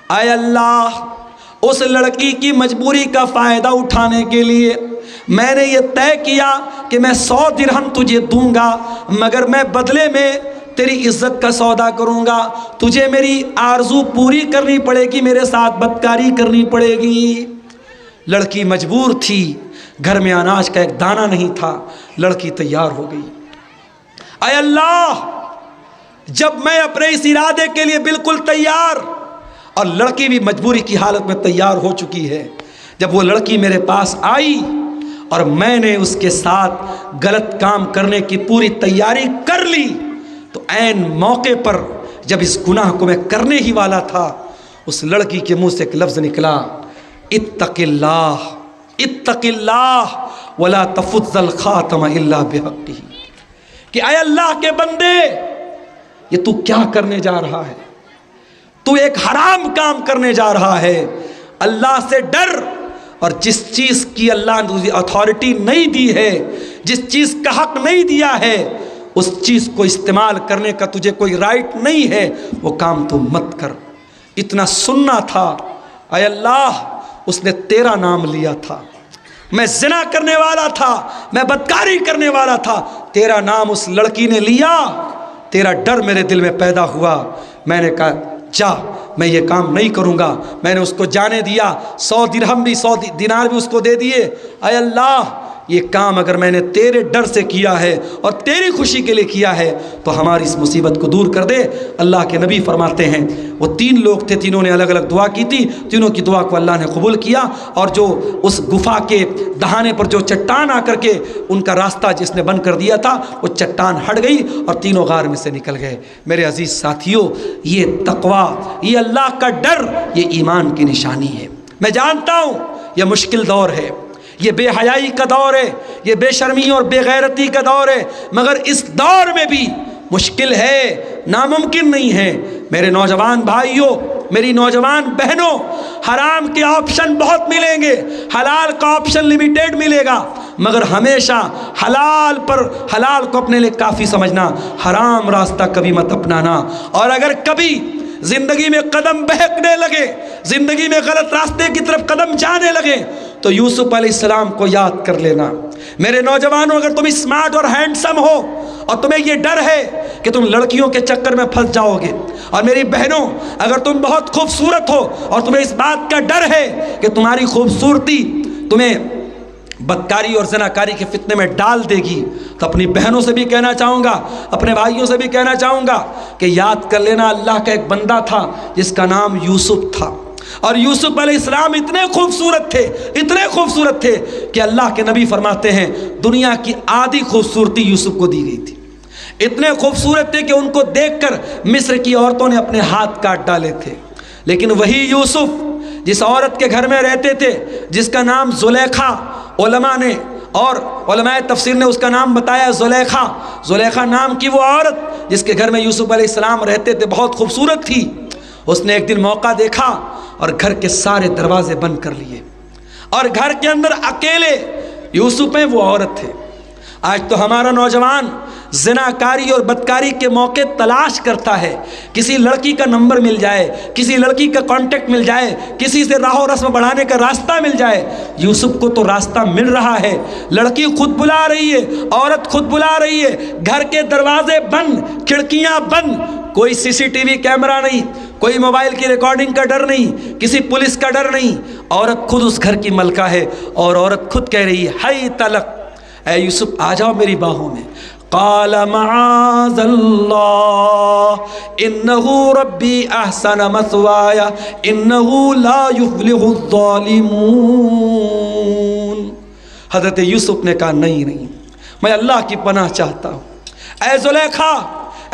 اے اللہ اس لڑکی کی مجبوری کا فائدہ اٹھانے کے لیے میں نے یہ طے کیا کہ میں 100 درہم تجھے دوں گا، مگر میں بدلے میں تیری عزت کا سودا کروں گا، تجھے میری آرزو پوری کرنی پڑے گی، میرے ساتھ بدکاری کرنی پڑے گی۔ لڑکی مجبور تھی، گھر میں اناج کا ایک دانہ نہیں تھا، لڑکی تیار ہو گئی۔ اے اللہ جب میں اپنے اس ارادے کے لیے بالکل تیار، اور لڑکی بھی مجبوری کی حالت میں تیار ہو چکی ہے، جب وہ لڑکی میرے پاس آئی اور میں نے اس کے ساتھ غلط کام کرنے کی پوری تیاری کر لی، تو عین موقع پر جب اس گناہ کو میں کرنے ہی والا تھا، اس لڑکی کے منہ سے ایک لفظ نکلا، اتق اللہ اتق اللہ ولا تفض الخاتم الا بحقہ، کہ اے اللہ کے بندے یہ تو کیا کرنے جا رہا ہے، تو ایک حرام کام کرنے جا رہا ہے، اللہ سے ڈر، اور جس چیز کی اللہ نے تجھے اتھارٹی نہیں دی ہے، جس چیز کا حق نہیں دیا ہے، اس چیز کو استعمال کرنے کا تجھے کوئی رائٹ نہیں ہے، وہ کام تو مت کر۔ اتنا سننا تھا، اے اللہ اس نے تیرا نام لیا تھا، میں زنا کرنے والا تھا، میں بدکاری کرنے والا تھا، تیرا نام اس لڑکی نے لیا، تیرا ڈر میرے دل میں پیدا ہوا، میں نے کہا جا میں یہ کام نہیں کروں گا، میں نے اس کو جانے دیا، 100 درہم بھی 100 دینار بھی اس کو دے دیے۔ اے اللہ یہ کام اگر میں نے تیرے ڈر سے کیا ہے اور تیری خوشی کے لیے کیا ہے تو ہماری اس مصیبت کو دور کر دے۔ اللہ کے نبی فرماتے ہیں وہ 3 لوگ تھے، تینوں نے الگ الگ دعا کی تھی، تینوں کی دعا کو اللہ نے قبول کیا، اور جو اس گفا کے دہانے پر جو چٹان آ کر کے ان کا راستہ جس نے بند کر دیا تھا، وہ چٹان ہٹ گئی اور تینوں غار میں سے نکل گئے۔ میرے عزیز ساتھیوں، یہ تقویٰ، یہ اللہ کا ڈر، یہ ایمان کی نشانی ہے۔ میں جانتا ہوں یہ مشکل دور ہے، یہ بے حیائی کا دور ہے، یہ بے شرمی اور بے غیرتی کا دور ہے، مگر اس دور میں بھی مشکل ہے، ناممکن نہیں ہے۔ میرے نوجوان بھائیوں، میری نوجوان بہنوں، حرام کے آپشن بہت ملیں گے، حلال کا آپشن لیمیٹیڈ ملے گا، مگر ہمیشہ حلال کو اپنے لیے کافی سمجھنا، حرام راستہ کبھی مت اپنانا۔ اور اگر کبھی زندگی میں قدم بہکنے لگے، زندگی میں غلط راستے کی طرف قدم جانے لگے، تو یوسف علیہ السلام کو یاد کر لینا۔ میرے نوجوانوں، اگر تم اسمارٹ اور ہینڈسم ہو اور تمہیں یہ ڈر ہے کہ تم لڑکیوں کے چکر میں پھنس جاؤ گے، اور میری بہنوں اگر تم بہت خوبصورت ہو اور تمہیں اس بات کا ڈر ہے کہ تمہاری خوبصورتی تمہیں بدکاری اور زناکاری کے فتنے میں ڈال دے گی، تو اپنی بہنوں سے بھی کہنا چاہوں گا، اپنے بھائیوں سے بھی کہنا چاہوں گا کہ یاد کر لینا اللہ کا ایک بندہ تھا جس کا نام یوسف تھا، اور یوسف علیہ السلام اتنے خوبصورت تھے کہ اللہ کے نبی فرماتے ہیں دنیا کی آدھی خوبصورتی یوسف کو دی گئی تھی۔ اتنے خوبصورت تھے کہ ان کو دیکھ کر مصر کی عورتوں نے اپنے ہاتھ کاٹ ڈالے تھے، لیکن وہی یوسف جس عورت کے گھر میں رہتے تھے، جس کا نام زلیخا، علماء نے اور علماء تفسیر نے اس کا نام بتایا زلیخا نام کی وہ عورت جس کے گھر میں یوسف علیہ السلام رہتے تھے، بہت خوبصورت تھی۔ اس نے ایک دن موقع دیکھا اور گھر کے سارے دروازے بند کر لیے، اور گھر کے اندر اکیلے یوسف میں وہ عورت تھے۔ آج تو ہمارا نوجوان زناکاری اور بدکاری کے موقع تلاش کرتا ہے، کسی لڑکی کا نمبر مل جائے، کسی لڑکی کا کانٹیکٹ مل جائے، کسی سے راہ و رسم بڑھانے کا راستہ مل جائے۔ یوسف کو تو راستہ مل رہا ہے، لڑکی خود بلا رہی ہے، عورت خود بلا رہی ہے، گھر کے دروازے بند، کھڑکیاں بند، کوئی CCTV کیمرہ نہیں، کوئی موبائل کی ریکارڈنگ کا ڈر نہیں، کسی پولیس کا ڈر نہیں، عورت خود اس گھر کی ملکہ ہے، اور عورت خود کہہ رہی ہے ہائی تلق، اے یوسف آ جاؤ میری باہوں میں۔ قال معاذ اللہ انہ ربی احسن مثوایا انہ لا یفلح الظالمون۔ حضرت یوسف نے کہا نہیں، میں اللہ کی پناہ چاہتا ہوں، اے زلیخا،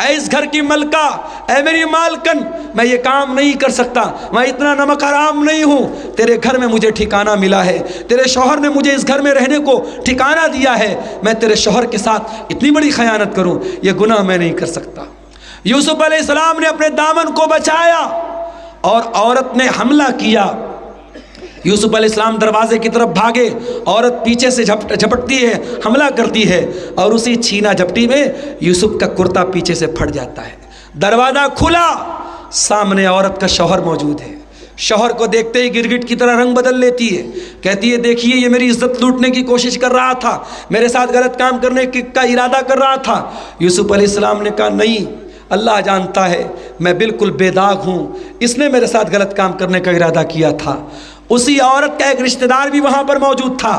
اے اس گھر کی ملکہ، اے میری مالکن، میں یہ کام نہیں کر سکتا، میں اتنا نمک حرام نہیں ہوں، تیرے گھر میں مجھے ٹھکانہ ملا ہے، تیرے شوہر نے مجھے اس گھر میں رہنے کو ٹھکانہ دیا ہے، میں تیرے شوہر کے ساتھ اتنی بڑی خیانت کروں، یہ گناہ میں نہیں کر سکتا۔ یوسف علیہ السلام نے اپنے دامن کو بچایا اور عورت نے حملہ کیا۔ یوسف علیہ السلام دروازے کی طرف بھاگے، عورت پیچھے سے جھپٹتی ہے، حملہ کرتی ہے، اور اسی چھینا جھپٹی میں یوسف کا کرتا پیچھے سے پھٹ جاتا ہے۔ دروازہ کھلا، سامنے عورت کا شوہر موجود ہے، شوہر کو دیکھتے ہی گرگٹ کی طرح رنگ بدل لیتی ہے، کہتی ہے دیکھیے یہ میری عزت لوٹنے کی کوشش کر رہا تھا، میرے ساتھ غلط کام کرنے کا ارادہ کر رہا تھا۔ یوسف علیہ السلام نے کہا نہیں، اللہ جانتا ہے میں بالکل بے داغ ہوں، اس نے میرے ساتھ غلط کام کرنے کا ارادہ کیا تھا۔ اسی عورت کا ایک رشتہ دار بھی وہاں پر موجود تھا،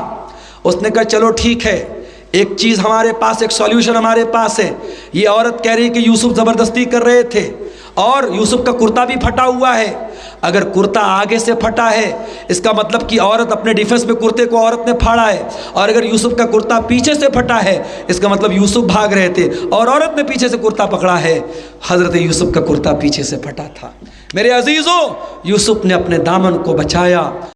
اس نے کہا چلو ٹھیک ہے، ایک چیز ہمارے پاس، ایک سولیوشن ہمارے پاس ہے۔ یہ عورت کہہ رہی کہ یوسف زبردستی کر رہے تھے اور یوسف کا کرتا بھی پھٹا ہوا ہے، اگر کرتا آگے سے پھٹا ہے اس کا مطلب کہ عورت اپنے ڈیفنس میں کرتے کو عورت نے پھاڑا ہے، اور اگر یوسف کا کرتا پیچھے سے پھٹا ہے اس کا مطلب یوسف بھاگ رہے تھے اور عورت نے پیچھے سے کرتا پکڑا ہے۔ حضرت یوسف کا کرتا پیچھے سے پھٹا تھا۔ میرے عزیزوں، یوسف نے اپنے دامن کو بچایا۔